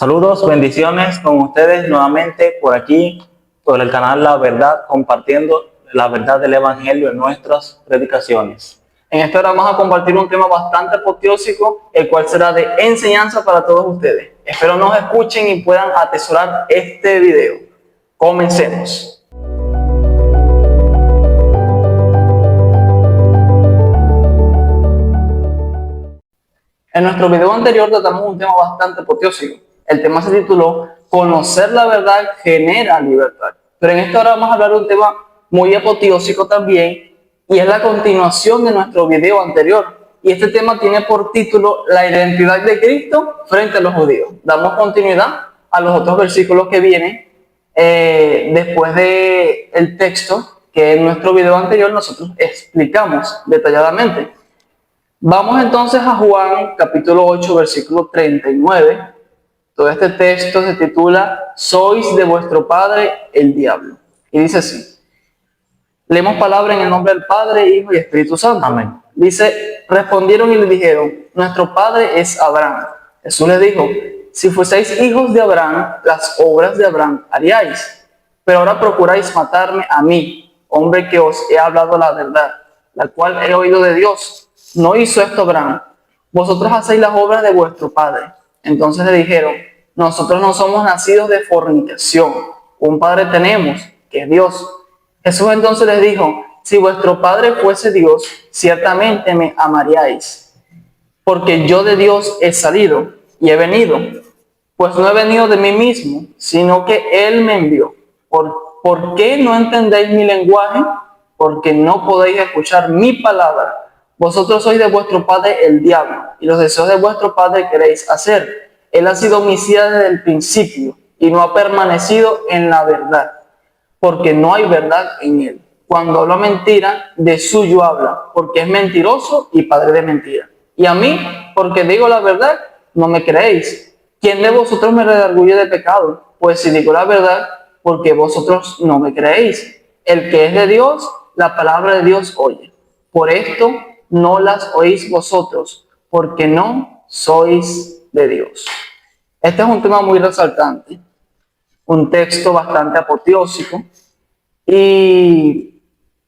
Saludos, bendiciones con ustedes nuevamente por aquí, por el canal La Verdad, compartiendo la verdad del Evangelio en nuestras predicaciones. En esta hora vamos a compartir un tema bastante apoteósico, el cual será de enseñanza para todos ustedes. Espero nos escuchen y puedan atesorar este video. Comencemos. En nuestro video anterior tratamos un tema bastante apoteósico. El tema se tituló Conocer la verdad genera libertad. Pero en esta hora vamos a hablar de un tema muy apoteósico también, y es la continuación de nuestro video anterior. Y este tema tiene por título La identidad de Cristo frente a los judíos. Damos continuidad a los otros versículos que vienen después del texto que en nuestro video anterior nosotros explicamos detalladamente. Vamos entonces a Juan capítulo 8 versículo 39. Todo este texto se titula Sois de vuestro padre el diablo. Y dice así. Leemos palabra en el nombre del Padre, Hijo y Espíritu Santo. Amén. Dice, respondieron y le dijeron, nuestro padre es Abraham. Jesús les dijo, si fueseis hijos de Abraham, las obras de Abraham haríais. Pero ahora procuráis matarme a mí, hombre que os he hablado la verdad, la cual he oído de Dios. No hizo esto Abraham. Vosotros hacéis las obras de vuestro padre. Entonces le dijeron, nosotros no somos nacidos de fornicación. Un padre tenemos, que es Dios. Jesús entonces les dijo, si vuestro padre fuese Dios, ciertamente me amaríais. Porque yo de Dios he salido y he venido. Pues no he venido de mí mismo, sino que Él me envió. ¿Por qué no entendéis mi lenguaje? Porque no podéis escuchar mi palabra. Vosotros sois de vuestro padre el diablo, y los deseos de vuestro padre queréis hacer. Él ha sido homicida desde el principio, y no ha permanecido en la verdad, porque no hay verdad en él. Cuando habla mentira, de suyo habla, porque es mentiroso y padre de mentira. Y a mí, porque digo la verdad, no me creéis. ¿Quién de vosotros me redarguye de pecado? Pues si digo la verdad, porque vosotros no me creéis. El que es de Dios, la palabra de Dios oye. Por esto no las oís vosotros, porque no sois de Dios. Este es un tema muy resaltante, un texto bastante apoteósico, y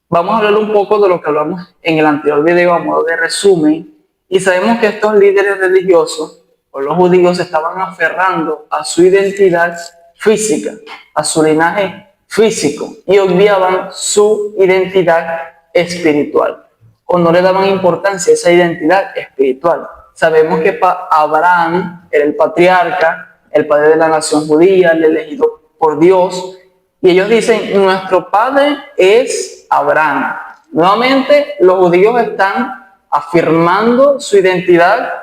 vamos a hablar un poco de lo que hablamos en el anterior video a modo de resumen. Y sabemos que estos líderes religiosos, o los judíos, se estaban aferrando a su identidad física, a su linaje físico, y obviaban su identidad espiritual, o no le daban importancia a esa identidad espiritual. Sabemos que Abraham era el patriarca, el padre de la nación judía, el elegido por Dios, y ellos dicen, nuestro padre es Abraham. Nuevamente, los judíos están afirmando su identidad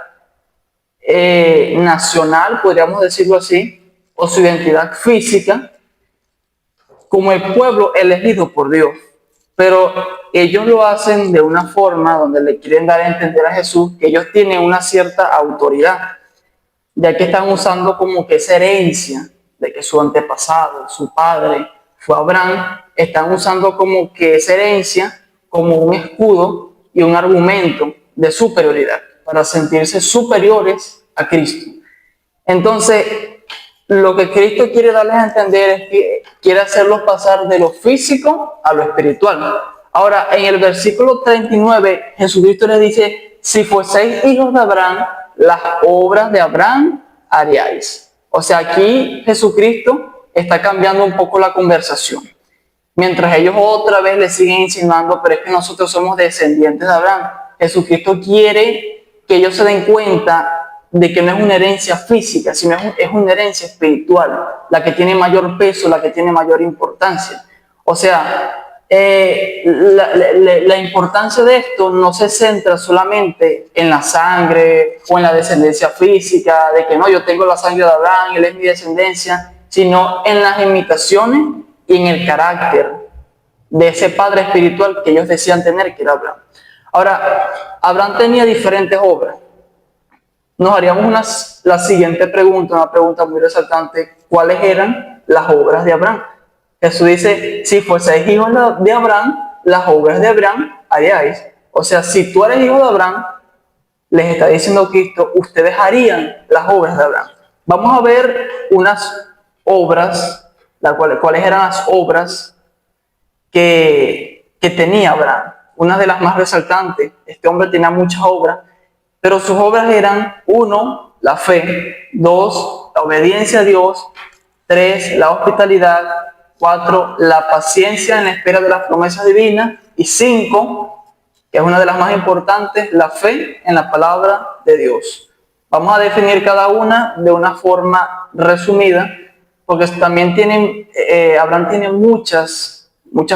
nacional, podríamos decirlo así, o su identidad física, como el pueblo elegido por Dios. Pero ellos lo hacen de una forma donde le quieren dar a entender a Jesús que ellos tienen una cierta autoridad, ya que están usando como que esa herencia de que su antepasado, su padre, fue Abraham. Están usando como que esa herencia como un escudo y un argumento de superioridad, para sentirse superiores a Cristo. Entonces, lo que Cristo quiere darles a entender es que quiere hacerlos pasar de lo físico a lo espiritual. Ahora, en el versículo 39, Jesucristo les dice, si fueseis hijos de Abraham, las obras de Abraham haríais. O sea, aquí Jesucristo está cambiando un poco la conversación. Mientras ellos otra vez le siguen insinuando, pero es que nosotros somos descendientes de Abraham. Jesucristo quiere que ellos se den cuenta de que no es una herencia física, sino es una herencia espiritual, la que tiene mayor peso, la que tiene mayor importancia. O sea, la importancia de esto no se centra solamente en la sangre o en la descendencia física, de que no, yo tengo la sangre de Abraham, él es mi descendencia, sino en las imitaciones y en el carácter de ese padre espiritual que ellos decían tener, que era Abraham. Ahora, Abraham tenía diferentes obras. Nos haríamos la siguiente pregunta, una pregunta muy resaltante: ¿cuáles eran las obras de Abraham? Jesús dice, si fueseis hijos de Abraham, las obras de Abraham haríais. O sea, si tú eres hijo de Abraham, les está diciendo Cristo, ustedes harían las obras de Abraham. Vamos a ver unas obras, cuáles eran las obras que tenía Abraham. Una de las más resaltantes. Este hombre tenía muchas obras, pero sus obras eran: 1, la fe; 2, la obediencia a Dios; 3, la hospitalidad; 4, la paciencia en la espera de las promesas divinas; y 5, que es una de las más importantes, la fe en la palabra de Dios. Vamos a definir cada una de una forma resumida, porque también Abraham tiene muchas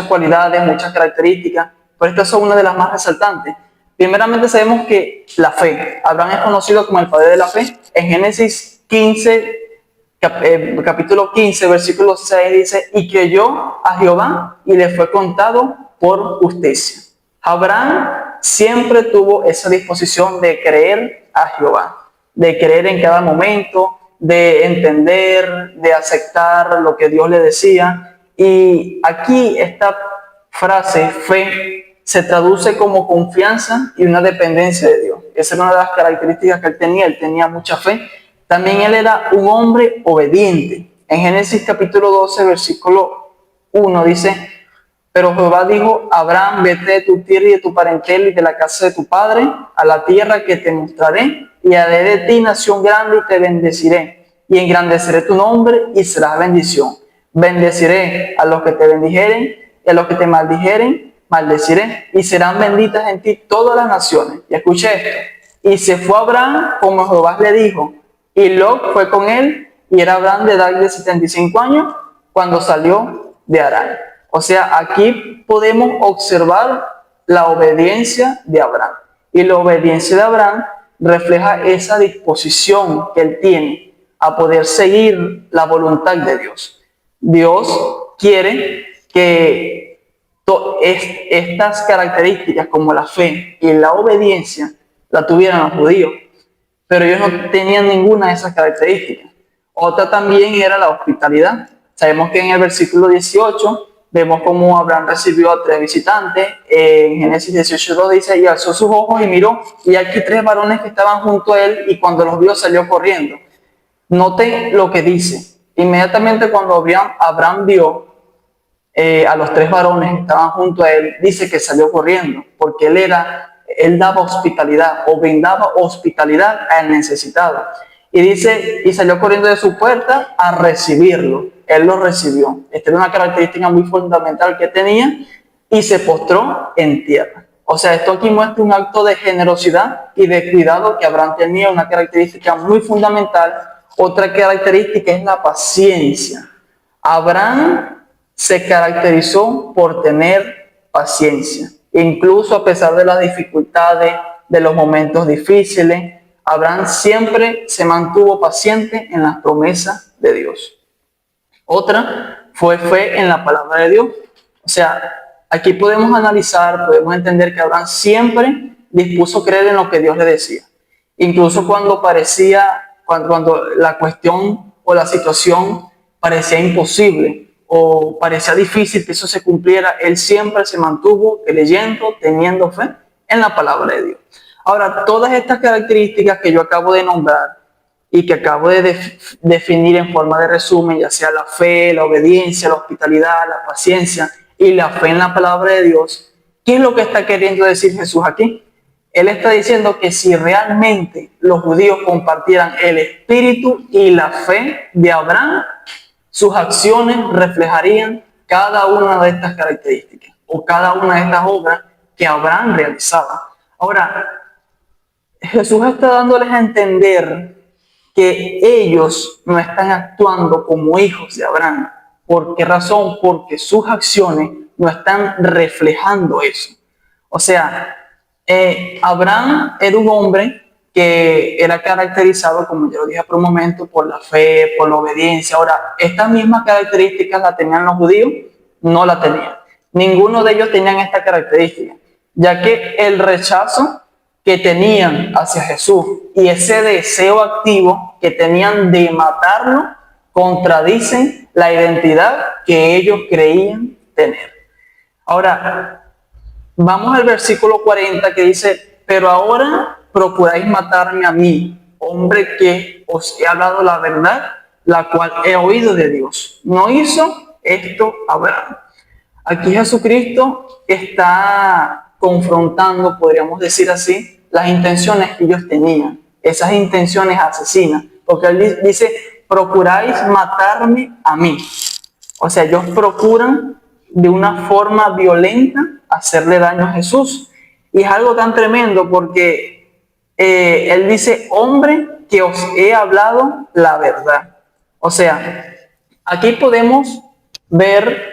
cualidades, muchas características, pero estas son una de las más resaltantes. Primeramente sabemos que la fe. Abraham es conocido como el padre de la fe. En Génesis 15, capítulo 15, versículo 6 dice: y creyó a Jehová y le fue contado por justicia. Abraham siempre tuvo esa disposición de creer a Jehová, de creer en cada momento, de entender, de aceptar lo que Dios le decía. Y aquí esta frase, fe, se traduce como confianza y una dependencia de Dios. Esa era una de las características que él tenía mucha fe. También él era un hombre obediente. En Génesis capítulo 12, versículo 1 dice: pero Jehová dijo a Abraham: vete de tu tierra y de tu parentela y de la casa de tu padre a la tierra que te mostraré, y haré de ti nación grande y te bendeciré, y engrandeceré tu nombre y serás bendición. Bendeciré a los que te bendijeren, y a los que te maldijeren maldeciré, y serán benditas en ti todas las naciones. Y escuche esto: y se fue Abraham como Jehová le dijo, y Lot fue con él, y era Abraham de edad de 75 años cuando salió de Harán. O sea, aquí podemos observar la obediencia de Abraham. Y la obediencia de Abraham refleja esa disposición que él tiene a poder seguir la voluntad de Dios. Dios quiere que estas características como la fe y la obediencia la tuvieran los judíos, pero ellos no tenían ninguna de esas características. Otra también era la hospitalidad. Sabemos que en el versículo 18 vemos cómo Abraham recibió a 3 visitantes. En Génesis 18:2 dice: y alzó sus ojos y miró, y aquí 3 varones que estaban junto a él, y cuando los vio salió corriendo. Note lo que dice: inmediatamente cuando Abraham vio a los 3 varones que estaban junto a él, dice que salió corriendo, porque él daba hospitalidad, o brindaba hospitalidad al necesitado. Y dice: y salió corriendo de su puerta a recibirlo. Él lo recibió. Esta era una característica muy fundamental que tenía, y se postró en tierra. O sea, esto aquí muestra un acto de generosidad y de cuidado que Abraham tenía, una característica muy fundamental. Otra característica es la paciencia. Abraham se caracterizó por tener paciencia. Incluso a pesar de las dificultades, de los momentos difíciles, Abraham siempre se mantuvo paciente en las promesas de Dios. Otra fue fe en la palabra de Dios. O sea, aquí podemos analizar, podemos entender que Abraham siempre dispuso creer en lo que Dios le decía. Incluso cuando cuando la cuestión o la situación parecía imposible o parecía difícil que eso se cumpliera, él siempre se mantuvo creyendo, teniendo fe en la palabra de Dios. Ahora, todas estas características que yo acabo de nombrar y que acabo de definir en forma de resumen, ya sea la fe, la obediencia, la hospitalidad, la paciencia y la fe en la palabra de Dios, ¿qué es lo que está queriendo decir Jesús aquí? Él está diciendo que si realmente los judíos compartieran el espíritu y la fe de Abraham, sus acciones reflejarían cada una de estas características o cada una de estas obras que Abraham realizaba. Ahora, Jesús está dándoles a entender que ellos no están actuando como hijos de Abraham. ¿Por qué razón? Porque sus acciones no están reflejando eso. O sea, Abraham era un hombre que era caracterizado, como yo lo dije por un momento, por la fe, por la obediencia. Ahora, estas mismas características las tenían los judíos, no las tenían. Ninguno de ellos tenían esta característica, ya que el rechazo que tenían hacia Jesús y ese deseo activo que tenían de matarlo contradicen la identidad que ellos creían tener. Ahora, vamos al versículo 40 que dice: pero ahora procuráis matarme a mí, hombre que os he hablado la verdad, la cual he oído de Dios. No hizo esto Abraham. Aquí Jesucristo está confrontando, podríamos decir así, las intenciones que ellos tenían, esas intenciones asesinas, porque él dice, procuráis matarme a mí. O sea, ellos procuran de una forma violenta hacerle daño a Jesús. Y es algo tan tremendo porque él dice, hombre, que os he hablado la verdad. O sea, aquí podemos ver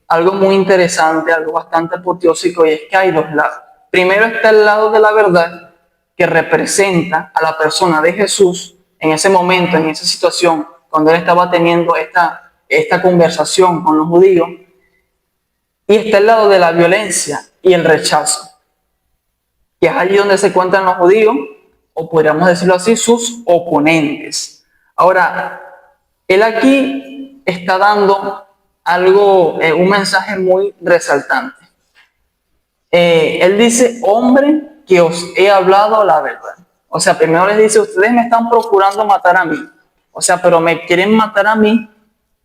algo muy interesante, algo bastante apoteósico, y es que hay dos lados. Primero está el lado de la verdad, que representa a la persona de Jesús en ese momento, en esa situación, cuando él estaba teniendo esta conversación con los judíos. Y está el lado de la violencia y el rechazo, que es allí donde se encuentran los judíos, o podríamos decirlo así, sus oponentes. Ahora, él aquí está dando algo, un mensaje muy resaltante. Él dice, hombre, que os he hablado la verdad. O sea, primero les dice, ustedes me están procurando matar a mí. O sea, pero me quieren matar a mí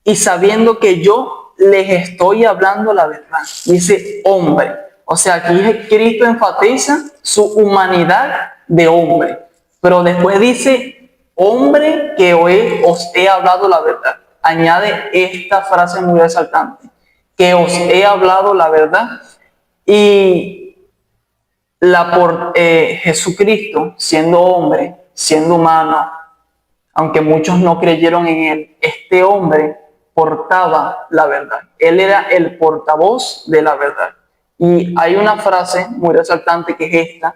y sabiendo que yo les estoy hablando la verdad. Dice, hombre. O sea, aquí Cristo enfatiza su humanidad de hombre. Pero después dice, hombre, que os he hablado la verdad. Añade esta frase muy resaltante, que os he hablado la verdad. Y Jesucristo, siendo hombre, siendo humano, aunque muchos no creyeron en él, este hombre portaba la verdad. Él era el portavoz de la verdad. Y hay una frase muy resaltante que es esta.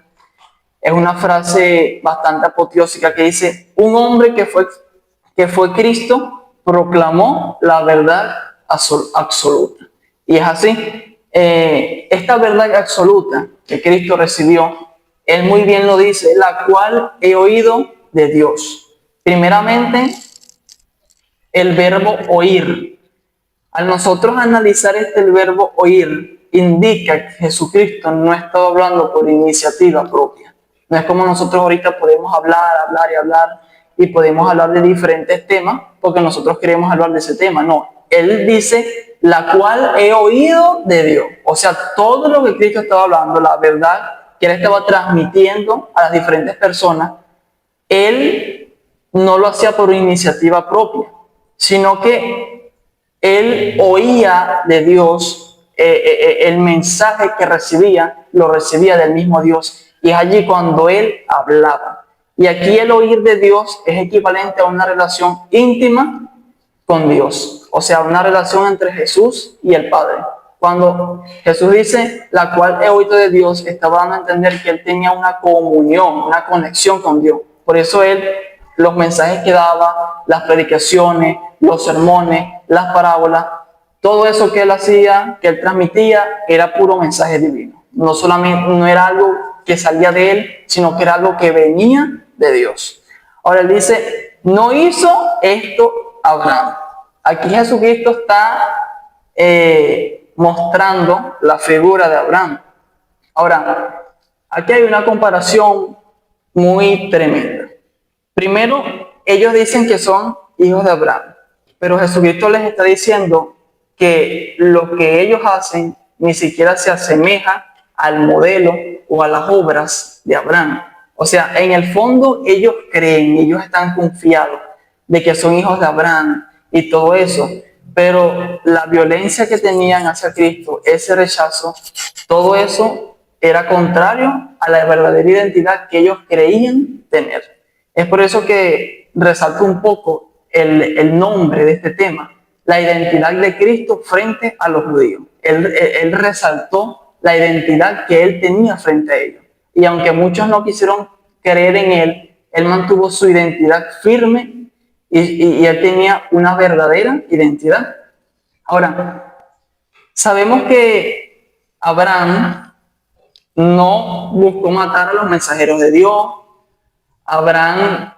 Es una frase bastante apoteósica que dice, un hombre que fue Cristo proclamó la verdad absoluta. Y es así. Esta verdad absoluta que Cristo recibió, él muy bien lo dice, la cual he oído de Dios. Primeramente, el verbo oír. Al nosotros analizar el verbo oír, indica que Jesucristo no estaba hablando por iniciativa propia. No es como nosotros ahorita podemos hablar y podemos hablar de diferentes temas porque nosotros queremos hablar de ese tema. No, él dice, la cual he oído de Dios. O sea, todo lo que Cristo estaba hablando, la verdad que él estaba transmitiendo a las diferentes personas, él no lo hacía por iniciativa propia, sino que él oía de Dios, el mensaje que recibía, lo recibía del mismo Dios. Y es allí cuando él hablaba. Y aquí el oír de Dios es equivalente a una relación íntima con Dios. O sea, una relación entre Jesús y el Padre. Cuando Jesús dice, la cual he oído de Dios, estaba dando a entender que él tenía una comunión, una conexión con Dios. Por eso él, los mensajes que daba, las predicaciones, los sermones, las parábolas, todo eso que él hacía, que él transmitía, era puro mensaje divino. No solamente, no era algo que salía de él, sino que era algo que venía de Dios. Ahora él dice, no hizo esto Abraham. Aquí Jesucristo está mostrando la figura de Abraham. Ahora, aquí hay una comparación muy tremenda. Primero, ellos dicen que son hijos de Abraham, pero Jesucristo les está diciendo que lo que ellos hacen ni siquiera se asemeja al modelo o a las obras de Abraham. O sea, en el fondo ellos creen, ellos están confiados de que son hijos de Abraham y todo eso, pero la violencia que tenían hacia Cristo, ese rechazo, todo eso era contrario a la verdadera identidad que ellos creían tener. Es por eso que resalto un poco el nombre de este tema, la identidad de Cristo frente a los judíos. Él resaltó la identidad que él tenía frente a ellos. Y aunque muchos no quisieron creer en él mantuvo su identidad firme y él tenía una verdadera identidad. Ahora, sabemos que Abraham no buscó matar a los mensajeros de Dios. Abraham,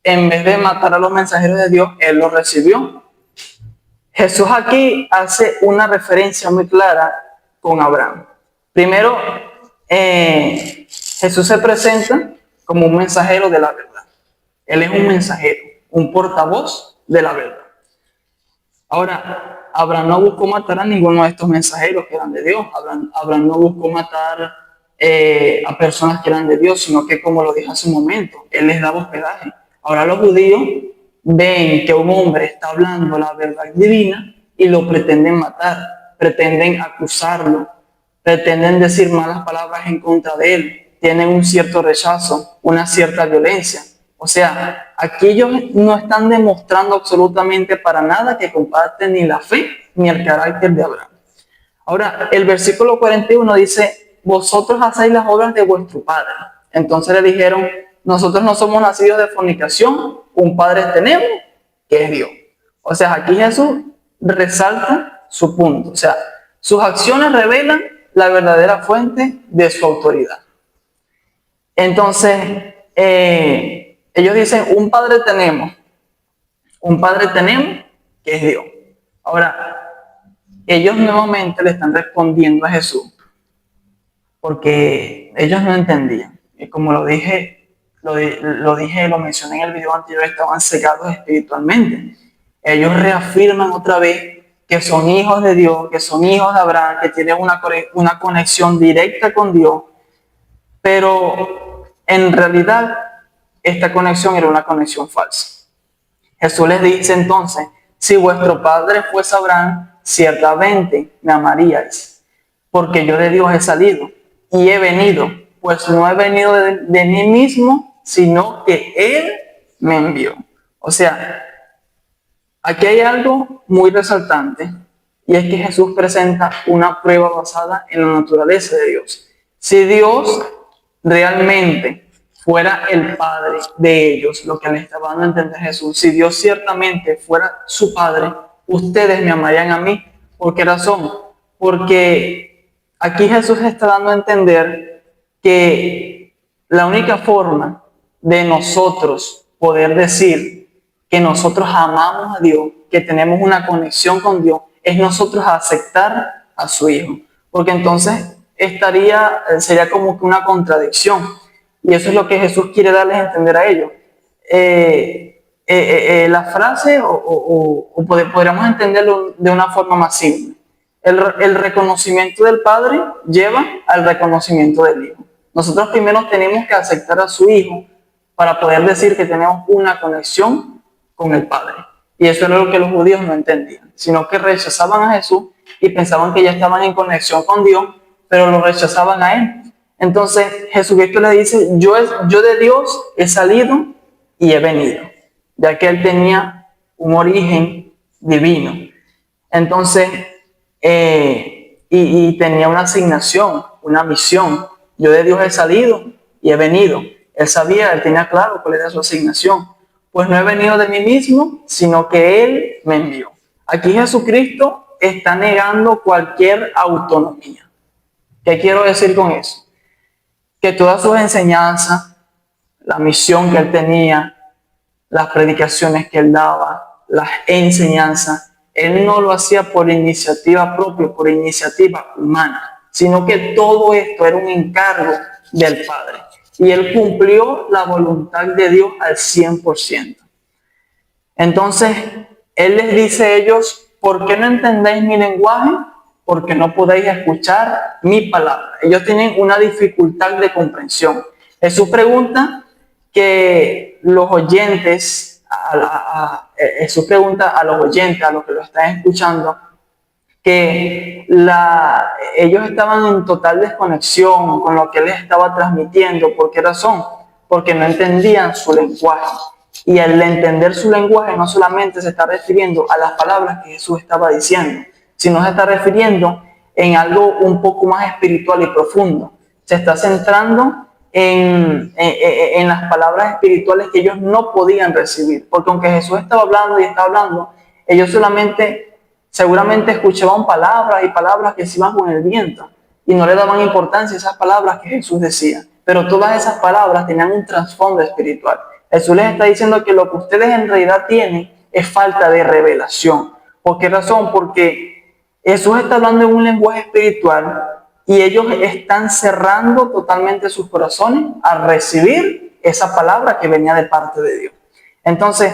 en vez de matar a los mensajeros de Dios, él los recibió. Jesús aquí hace una referencia muy clara con Abraham. Primero, Jesús se presenta como un mensajero de la verdad. Él es un mensajero, un portavoz de la verdad. Ahora, Abraham no buscó matar a ninguno de estos mensajeros que eran de Dios. Abraham no buscó matar a personas que eran de Dios, sino que, como lo dije hace un momento, él les daba hospedaje. Ahora los judíos ven que un hombre está hablando la verdad divina y lo pretenden matar, pretenden acusarlo, pretenden decir malas palabras en contra de él, tienen un cierto rechazo, una cierta violencia. O sea, aquí ellos no están demostrando absolutamente para nada que comparten ni la fe ni el carácter de Abraham. Ahora, el versículo 41 dice, vosotros hacéis las obras de vuestro padre. Entonces le dijeron, nosotros no somos nacidos de fornicación, un padre tenemos, que es Dios. O sea, aquí Jesús resalta su punto. O sea, sus acciones revelan la verdadera fuente de su autoridad. Entonces, ellos dicen, un padre tenemos que es Dios. Ahora, ellos nuevamente le están respondiendo a Jesús porque ellos no entendían. Y como lo mencioné en el video anterior, estaban cegados espiritualmente. Ellos reafirman otra vez que son hijos de Dios, que son hijos de Abraham, que tienen una conexión directa con Dios, pero en realidad esta conexión era una conexión falsa. Jesús les dice entonces, si vuestro padre fuese Abraham, ciertamente me amaríais, porque yo de Dios he salido y he venido, pues no he venido de mí mismo, sino que Él me envió. O sea, aquí hay algo muy resaltante, y es que Jesús presenta una prueba basada en la naturaleza de Dios. Si Dios realmente fuera el Padre de ellos, lo que le estaba dando a entender Jesús, si Dios ciertamente fuera su Padre, ustedes me amarían a mí. ¿Por qué razón? Porque aquí Jesús está dando a entender que la única forma de nosotros poder decir que nosotros amamos a Dios, que tenemos una conexión con Dios, es nosotros aceptar a su Hijo. Porque entonces sería como que una contradicción. Y eso es lo que Jesús quiere darles a entender a ellos. La frase, podríamos entenderlo de una forma más simple. El reconocimiento del Padre lleva al reconocimiento del Hijo. Nosotros primero tenemos que aceptar a su Hijo para poder decir que tenemos una conexión con el Padre. Y eso era lo que los judíos no entendían, sino que rechazaban a Jesús y pensaban que ya estaban en conexión con Dios, pero lo rechazaban a Él. Entonces Jesucristo le dice, yo de Dios he salido y he venido, ya que Él tenía un origen divino. Entonces, y tenía una asignación, una misión. Yo de Dios he salido y he venido. Él sabía, él tenía claro cuál era su asignación. Pues no he venido de mí mismo, sino que Él me envió. Aquí Jesucristo está negando cualquier autonomía. ¿Qué quiero decir con eso? Que todas sus enseñanzas, la misión que Él tenía, las predicaciones que Él daba, las enseñanzas, Él no lo hacía por iniciativa propia, por iniciativa humana, sino que todo esto era un encargo del Padre. Y Él cumplió la voluntad de Dios al 100%. Entonces, Él les dice a ellos, ¿por qué no entendéis mi lenguaje? Porque no podéis escuchar mi palabra. Ellos tienen una dificultad de comprensión. Jesús pregunta que los oyentes, Jesús pregunta a los oyentes, a los que lo están escuchando, que ellos estaban en total desconexión con lo que Él les estaba transmitiendo. ¿Por qué razón? Porque no entendían su lenguaje. Y al entender su lenguaje no solamente se está refiriendo a las palabras que Jesús estaba diciendo, sino se está refiriendo en algo un poco más espiritual y profundo. Se está centrando en las palabras espirituales que ellos no podían recibir. Porque aunque Jesús estaba hablando y estaba hablando, ellos seguramente escuchaban palabras y palabras que se iban con el viento y no le daban importancia a esas palabras que Jesús decía. Pero todas esas palabras tenían un trasfondo espiritual. Jesús les está diciendo que lo que ustedes en realidad tienen es falta de revelación. ¿Por qué razón? Porque Jesús está hablando en un lenguaje espiritual y ellos están cerrando totalmente sus corazones a recibir esa palabra que venía de parte de Dios. Entonces,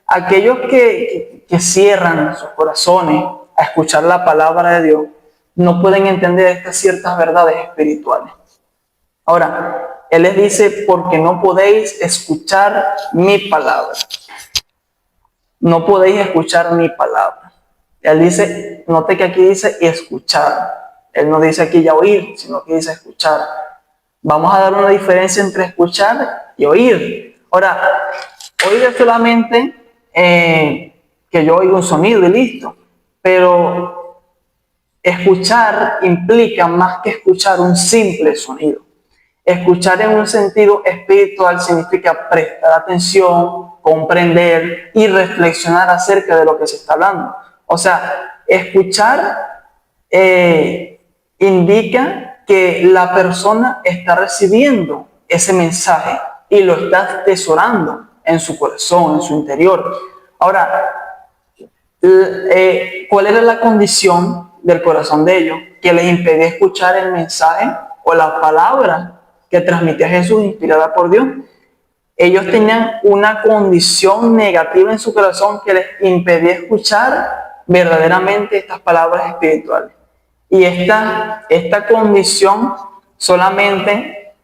aquellos que cierran sus corazones a escuchar la palabra de Dios, no pueden entender estas ciertas verdades espirituales. Ahora, Él les dice, porque no podéis escuchar mi palabra. No podéis escuchar mi palabra. Él dice, note que aquí dice escuchar. Él no dice aquí ya oír, sino que dice escuchar. Vamos a dar una diferencia entre escuchar y oír. Ahora, oír es solamente que yo oigo un sonido y listo. Pero escuchar implica más que escuchar un simple sonido. Escuchar en un sentido espiritual significa prestar atención, comprender y reflexionar acerca de lo que se está hablando. O sea, escuchar indica que la persona está recibiendo ese mensaje y lo está atesorando en su corazón, en su interior. Ahora, ¿cuál era la condición del corazón de ellos que les impedía escuchar el mensaje o la palabra que transmitía Jesús inspirada por Dios? Ellos tenían una condición negativa en su corazón que les impedía escuchar verdaderamente estas palabras espirituales. Y esta condición solamente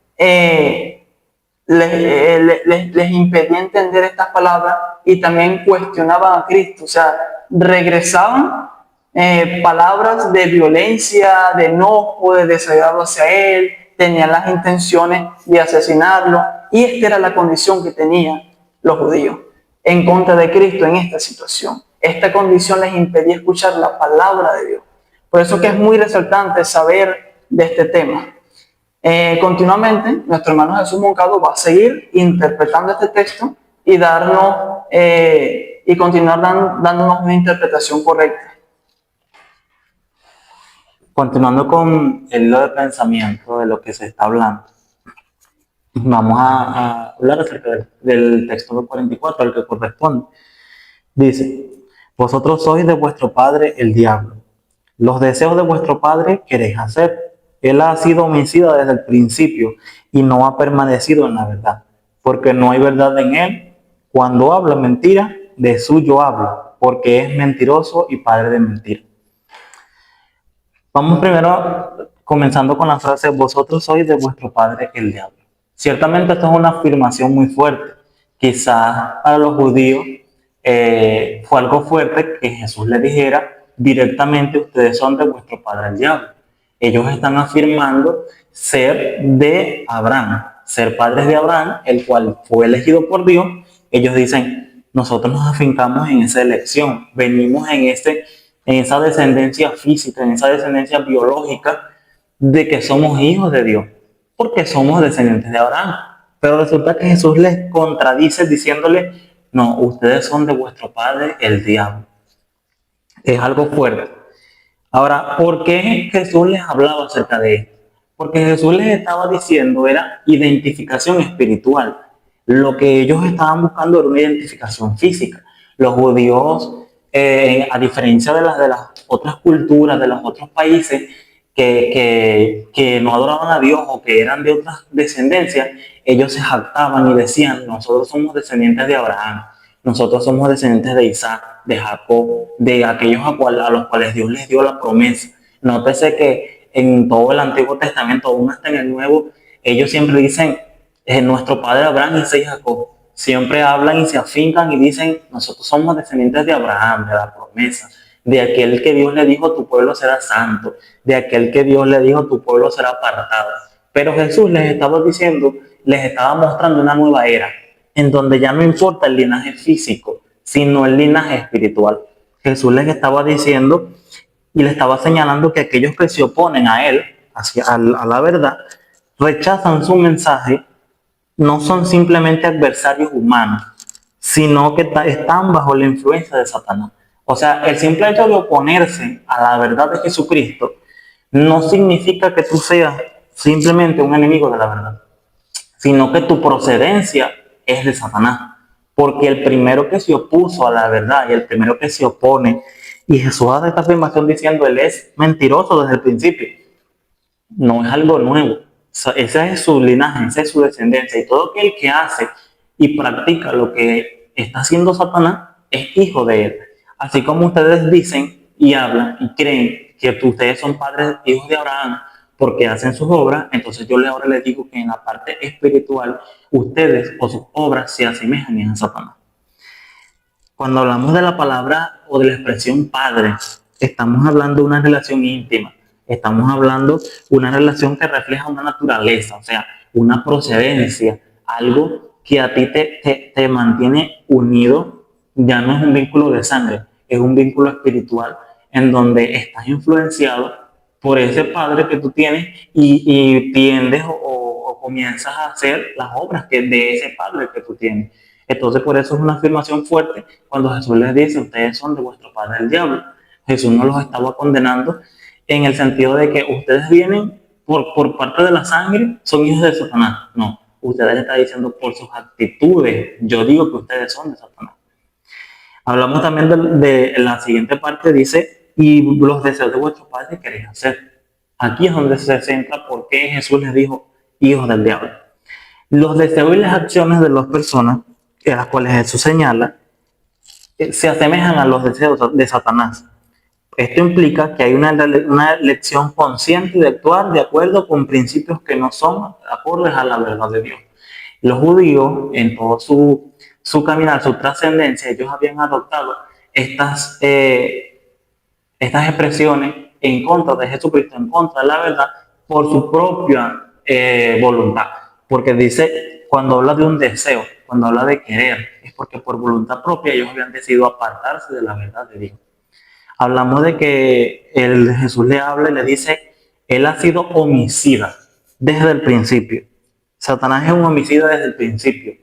les impedía entender estas palabras y también cuestionaban a Cristo. O sea, regresaban palabras de violencia, de enojo, de desagrado hacia Él, tenían las intenciones de asesinarlo, y esta era la condición que tenían los judíos en contra de Cristo en esta situación. Esta condición les impedía escuchar la palabra de Dios. Por eso que es muy resaltante saber de este tema. Continuamente, nuestro hermano Jesús Moncado va a seguir interpretando este texto y darnos y continuar dándonos una interpretación correcta. Continuando con el hilo de pensamiento de lo que se está hablando, vamos a hablar acerca del texto 44 al que corresponde. Dice, vosotros sois de vuestro padre el diablo. Los deseos de vuestro padre queréis hacer. Él ha sido homicida desde el principio y no ha permanecido en la verdad, porque no hay verdad en él. Cuando habla mentira, de suyo habla, porque es mentiroso y padre de mentira. Vamos primero comenzando con la frase, vosotros sois de vuestro padre el diablo. Ciertamente esto es una afirmación muy fuerte. Quizás para los judíos fue algo fuerte que Jesús les dijera directamente, ustedes son de vuestro padre el diablo. Ellos están afirmando ser de Abraham, ser padres de Abraham, el cual fue elegido por Dios. Ellos dicen, nosotros nos afincamos en esa elección, venimos en esa descendencia física, en esa descendencia biológica de que somos hijos de Dios, porque somos descendientes de Abraham. Pero resulta que Jesús les contradice diciéndole, no, ustedes son de vuestro padre el diablo. Es algo fuerte. Ahora, ¿por qué Jesús les hablaba acerca de esto? Porque Jesús les estaba diciendo era identificación espiritual. Lo que ellos estaban buscando era una identificación física. Los judíos, a diferencia de las otras culturas, de los otros países que no adoraban a Dios o que eran de otras descendencias, ellos se jactaban y decían, nosotros somos descendientes de Abraham, nosotros somos descendientes de Isaac, de Jacob, de aquellos a los cuales Dios les dio la promesa. Nótese que en todo el Antiguo Testamento, aún hasta en el Nuevo, ellos siempre dicen, nuestro padre Abraham, Isaac y Jacob. Siempre hablan y se afincan y dicen, nosotros somos descendientes de Abraham, de la promesa, de aquel que Dios le dijo, tu pueblo será santo, de aquel que Dios le dijo, tu pueblo será apartado. Pero Jesús les estaba diciendo, les estaba mostrando una nueva era, en donde ya no importa el linaje físico, sino el linaje espiritual. Jesús les estaba diciendo y les estaba señalando que aquellos que se oponen a él, a la verdad, rechazan su mensaje, no son simplemente adversarios humanos, sino que están bajo la influencia de Satanás. O sea, el simple hecho de oponerse a la verdad de Jesucristo no significa que tú seas simplemente un enemigo de la verdad, sino que tu procedencia es de Satanás. Porque el primero que se opuso a la verdad y el primero que se opone, y Jesús hace esta afirmación diciendo, él es mentiroso desde el principio. No es algo nuevo, Ese es su linaje, esa es su descendencia. Y todo aquel que hace y practica lo que está haciendo Satanás es hijo de él. Así como ustedes dicen y hablan y creen que ustedes son padres, hijos de Abraham, porque hacen sus obras, entonces yo ahora les digo que en la parte espiritual ustedes o sus obras se asemejan a Satanás. Cuando hablamos de la palabra o de la expresión padre, estamos hablando de una relación íntima, estamos hablando de una relación que refleja una naturaleza, o sea, una procedencia, algo que a ti te mantiene unido. Ya no es un vínculo de sangre, es un vínculo espiritual en donde estás influenciado por ese padre que tú tienes y tiendes o comienzas a hacer las obras de ese padre que tú tienes. Entonces, por eso es una afirmación fuerte cuando Jesús les dice, ustedes son de vuestro padre el diablo. Jesús no los estaba condenando en el sentido de que ustedes vienen por parte de la sangre, son hijos de Satanás. No, ustedes le están diciendo por sus actitudes. Yo digo que ustedes son de Satanás. Hablamos también de la siguiente parte, dice, y los deseos de vuestro padre queréis hacer. Aquí es donde se centra por qué Jesús les dijo hijos del diablo. Los deseos y las acciones de las personas, de las cuales Jesús señala, se asemejan a los deseos de Satanás. Esto implica que hay una elección consciente de actuar de acuerdo con principios que no son acordes a la verdad de Dios. Los judíos, en todo su caminar, su trascendencia, ellos habían adoptado estas expresiones en contra de Jesucristo, en contra de la verdad, por su propia voluntad. Porque dice, cuando habla de un deseo, cuando habla de querer, es porque por voluntad propia ellos habían decidido apartarse de la verdad de Dios. Hablamos de que Jesús le habla y le dice, él ha sido homicida desde el principio. Satanás es un homicida desde el principio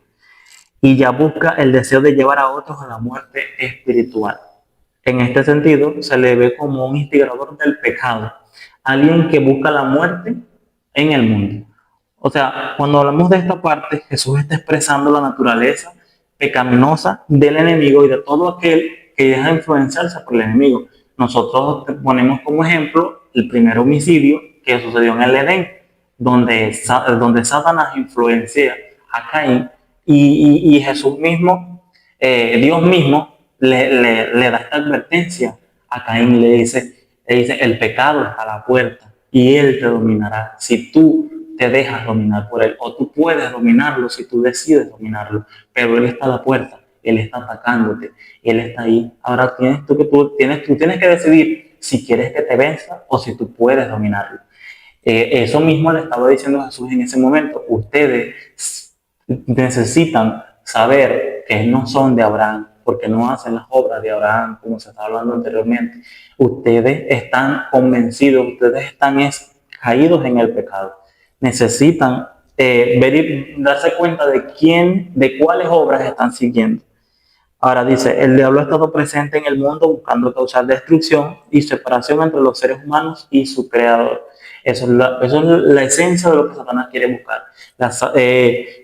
y ya busca el deseo de llevar a otros a la muerte espiritual. En este sentido, se le ve como un instigador del pecado, alguien que busca la muerte en el mundo. O sea, cuando hablamos de esta parte, Jesús está expresando la naturaleza pecaminosa del enemigo y de todo aquel que deja influenciarse por el enemigo. Nosotros ponemos como ejemplo el primer homicidio que sucedió en el Edén, donde Satanás influencia a Caín y Jesús mismo, Dios mismo, le da esta advertencia a Caín y le dice, el pecado está a la puerta y él te dominará si tú te dejas dominar por él, o tú puedes dominarlo si tú decides dominarlo, pero él está a la puerta, él está atacándote, él está ahí. Ahora tú tienes que decidir si quieres que te venza o si tú puedes dominarlo. Eso mismo le estaba diciendo Jesús en ese momento. Ustedes necesitan saber que no son de Abraham, porque no hacen las obras de Abraham, como se estaba hablando anteriormente. Ustedes están convencidos, ustedes están caídos en el pecado. Necesitan ver y darse cuenta de cuáles obras están siguiendo. Ahora dice, el diablo ha estado presente en el mundo buscando causar destrucción y separación entre los seres humanos y su creador. Eso es la esencia de lo que Satanás quiere buscar.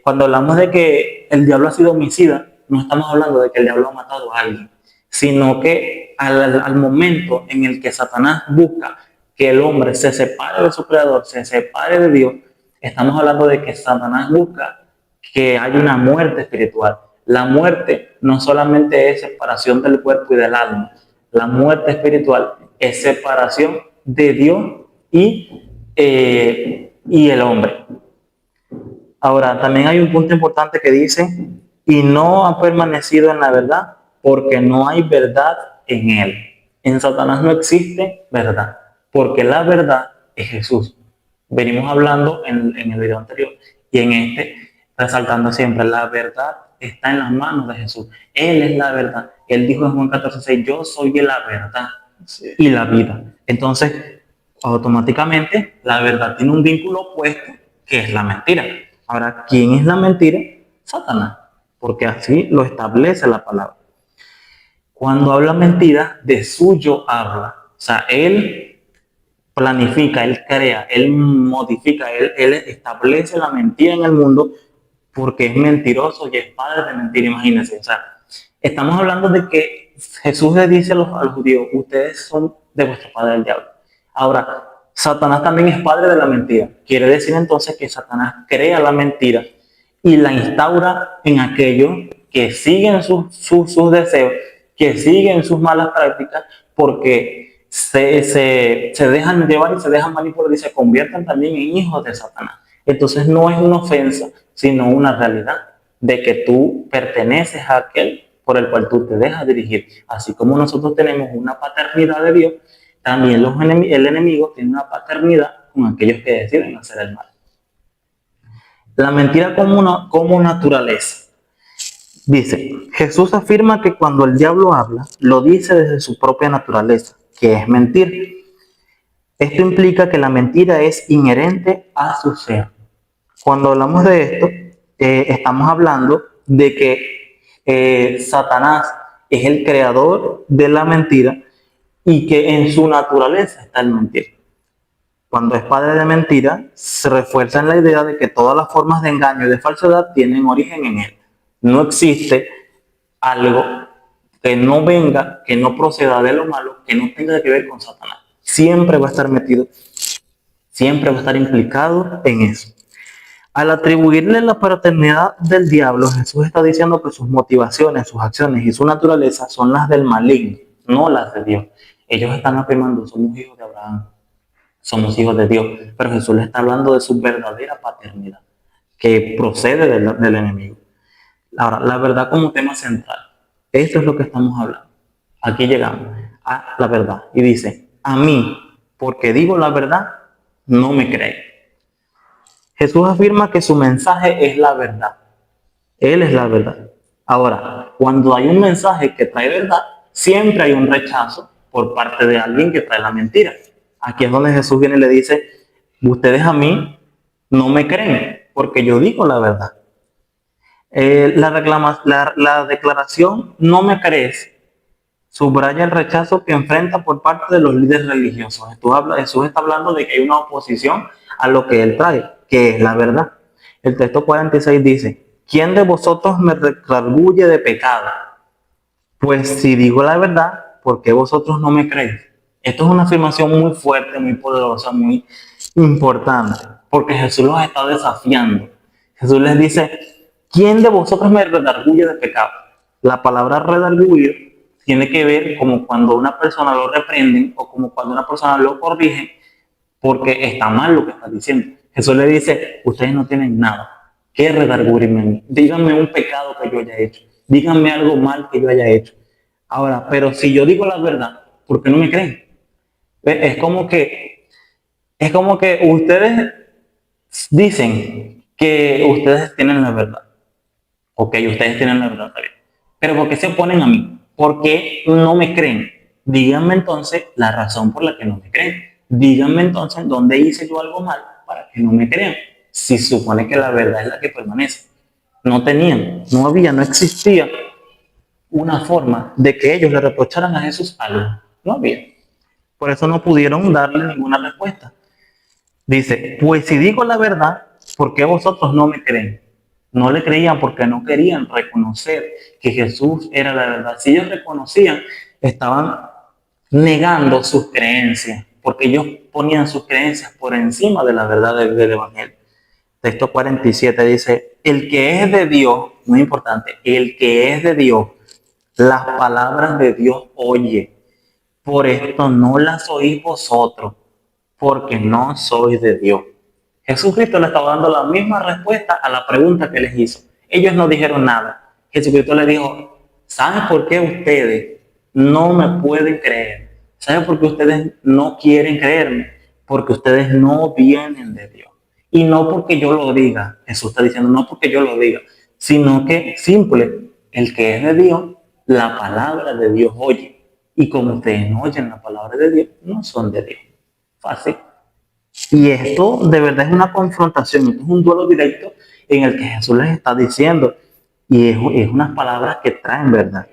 Cuando hablamos de que el diablo ha sido homicida, no estamos hablando de que el diablo ha matado a alguien, sino que al momento en el que Satanás busca que el hombre se separe de su creador, se separe de Dios, estamos hablando de que Satanás busca que haya una muerte espiritual. La muerte no solamente es separación del cuerpo y del alma, la muerte espiritual es separación de Dios y el hombre. Ahora, también hay un punto importante que dice, y no ha permanecido en la verdad porque no hay verdad en él. En Satanás no existe verdad, porque la verdad es Jesús. Venimos hablando en el video anterior y en este, resaltando siempre, la verdad está en las manos de Jesús. Él es la verdad. Él dijo en Juan 14:6, yo soy la verdad y la vida. Entonces, automáticamente, la verdad tiene un vínculo opuesto, que es la mentira. Ahora, ¿quién es la mentira? Satanás, porque así lo establece la palabra. Cuando habla mentira, de suyo habla. O sea, él planifica, él crea, él modifica, él establece la mentira en el mundo porque es mentiroso y es padre de mentira, imagínense. O sea, estamos hablando de que Jesús le dice a los judíos, ustedes son de vuestro padre el diablo. Ahora, Satanás también es padre de la mentira. quiere decir entonces que Satanás crea la mentira y la instaura en aquellos que siguen sus deseos, que siguen sus malas prácticas, porque se dejan llevar y se dejan manipular y se convierten también en hijos de Satanás. Entonces no es una ofensa, sino una realidad de que tú perteneces a aquel por el cual tú te dejas dirigir. Así como nosotros tenemos una paternidad de Dios, también el enemigo tiene una paternidad con aquellos que deciden hacer el mal. La mentira como naturaleza. Dice, Jesús afirma que cuando el diablo habla, lo dice desde su propia naturaleza, que es mentir. Esto implica que la mentira es inherente a su ser. Cuando hablamos de esto, estamos hablando de que Satanás es el creador de la mentira y que en su naturaleza está el mentir. Cuando es padre de mentira, se refuerza en la idea de que todas las formas de engaño y de falsedad tienen origen en él. No existe algo que no venga, que no proceda de lo malo, que no tenga que ver con Satanás. Siempre va a estar metido, siempre va a estar implicado en eso. Al atribuirle la paternidad del diablo, Jesús está diciendo que sus motivaciones, sus acciones y su naturaleza son las del maligno, no las de Dios. Ellos están afirmando, somos hijos de Abraham, somos hijos de Dios, pero Jesús le está hablando de su verdadera paternidad, que procede del enemigo. Ahora, la verdad como tema central, esto es lo que estamos hablando. Aquí llegamos a la verdad y dice, a mí, porque digo la verdad, no me creen. Jesús afirma que su mensaje es la verdad. Él es la verdad. Ahora, cuando hay un mensaje que trae verdad, siempre hay un rechazo por parte de alguien que trae la mentira. Aquí es donde Jesús viene y le dice, ustedes a mí no me creen, porque yo digo la verdad. La declaración no me crees subraya el rechazo que enfrenta por parte de los líderes religiosos. Jesús está hablando de que hay una oposición a lo que él trae, que es la verdad. El texto 46 dice, ¿quién de vosotros me redarguye de pecado? Pues si digo la verdad, ¿por qué vosotros no me creéis? Esto es una afirmación muy fuerte, muy poderosa, muy importante, porque Jesús los está desafiando. Jesús les dice, ¿quién de vosotros me redarguye de pecado? La palabra redarguir tiene que ver como cuando una persona lo reprenden o como cuando una persona lo corrige porque está mal lo que está diciendo. Jesús le dice, ustedes no tienen nada que redarguirme a mí. Díganme un pecado que yo haya hecho. Díganme algo mal que yo haya hecho. Ahora, pero si yo digo la verdad, ¿por qué no me creen? Es como que ustedes dicen que ustedes tienen la verdad. Ok, ustedes tienen la verdad, está bien. Pero ¿por qué se oponen a mí? ¿Por qué no me creen? Díganme entonces la razón por la que no me creen. Díganme entonces dónde hice yo algo mal para que no me crean. Si se supone que la verdad es la que permanece. No existía una forma de que ellos le reprocharan a Jesús algo. No había. Por eso no pudieron darle ninguna respuesta. Dice, pues si digo la verdad, ¿por qué vosotros no me creen? No le creían porque no querían reconocer que Jesús era la verdad. Si ellos reconocían, estaban negando sus creencias, porque ellos ponían sus creencias por encima de la verdad del Evangelio. Texto 47 dice, el que es de Dios, muy importante, el que es de Dios, las palabras de Dios oye. Por esto no las oís vosotros, porque no sois de Dios. Jesucristo le estaba dando la misma respuesta a la pregunta que les hizo. Ellos no dijeron nada. Jesucristo les dijo, ¿saben por qué ustedes no me pueden creer? ¿Saben por qué ustedes no quieren creerme? Porque ustedes no vienen de Dios. Y no porque yo lo diga, Jesús está diciendo, no porque yo lo diga, sino que simple, el que es de Dios, la palabra de Dios oye. Y como ustedes no oyen la palabra de Dios, no son de Dios. Fácil. Y esto de verdad es una confrontación, esto es un duelo directo en el que Jesús les está diciendo, y es unas palabras que traen verdad.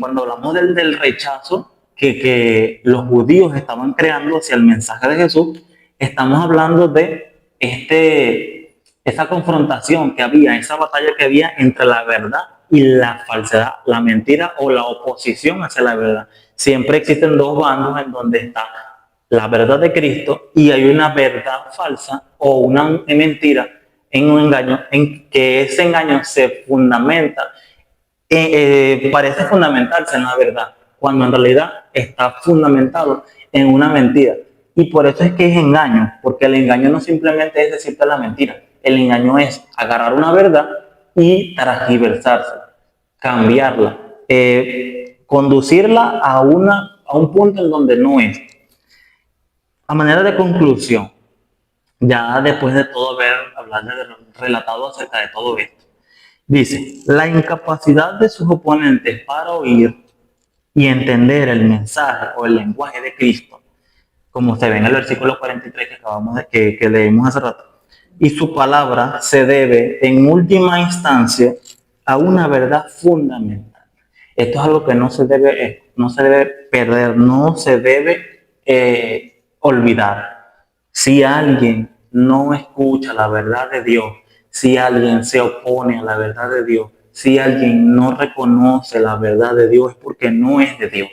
Cuando hablamos del rechazo que los judíos estaban creando hacia el mensaje de Jesús, estamos hablando de esa confrontación que había, esa batalla que había entre la verdad y la falsedad, la mentira o la oposición hacia la verdad. Siempre existen dos bandos en donde está la verdad de Cristo y hay una verdad falsa o una mentira en un engaño, en que ese engaño se fundamenta, parece fundamentarse en la verdad, cuando en realidad está fundamentado en una mentira. Y por eso es que es engaño, porque el engaño no simplemente es decirte la mentira, el engaño es agarrar una verdad y transgiversarse, cambiarla, conducirla a un punto en donde no es. A manera de conclusión, ya después de todo haber relatado acerca de todo esto, dice, la incapacidad de sus oponentes para oír y entender el mensaje o el lenguaje de Cristo, como se ve en el versículo 43 que acabamos que leímos hace rato, y su palabra se debe en última instancia a una verdad fundamental. Esto es algo que no se debe perder, no se debe olvidar. Si alguien no escucha la verdad de Dios, si alguien se opone a la verdad de Dios, si alguien no reconoce la verdad de Dios, es porque no es de Dios.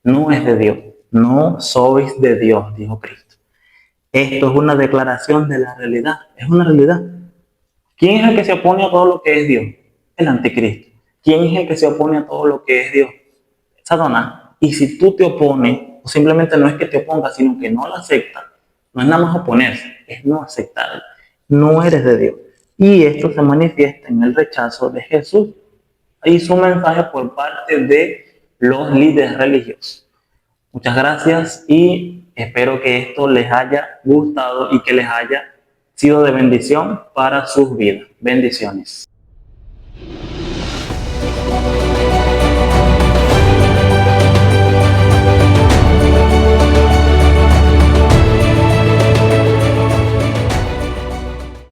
No es de Dios. No sois de Dios, dijo Cristo. Esto es una declaración de la realidad. Es una realidad. ¿Quién es el que se opone a todo lo que es Dios? El anticristo. ¿Quién es el que se opone a todo lo que es Dios? Satanás. Y si tú te opones, o simplemente no es que te opongas, sino que no la aceptas, no es nada más oponerse, es no aceptarla. No eres de Dios. Y esto se manifiesta en el rechazo de Jesús y su mensaje por parte de los líderes religiosos. Muchas gracias y espero que esto les haya gustado y que les haya sido de bendición para sus vidas. Bendiciones.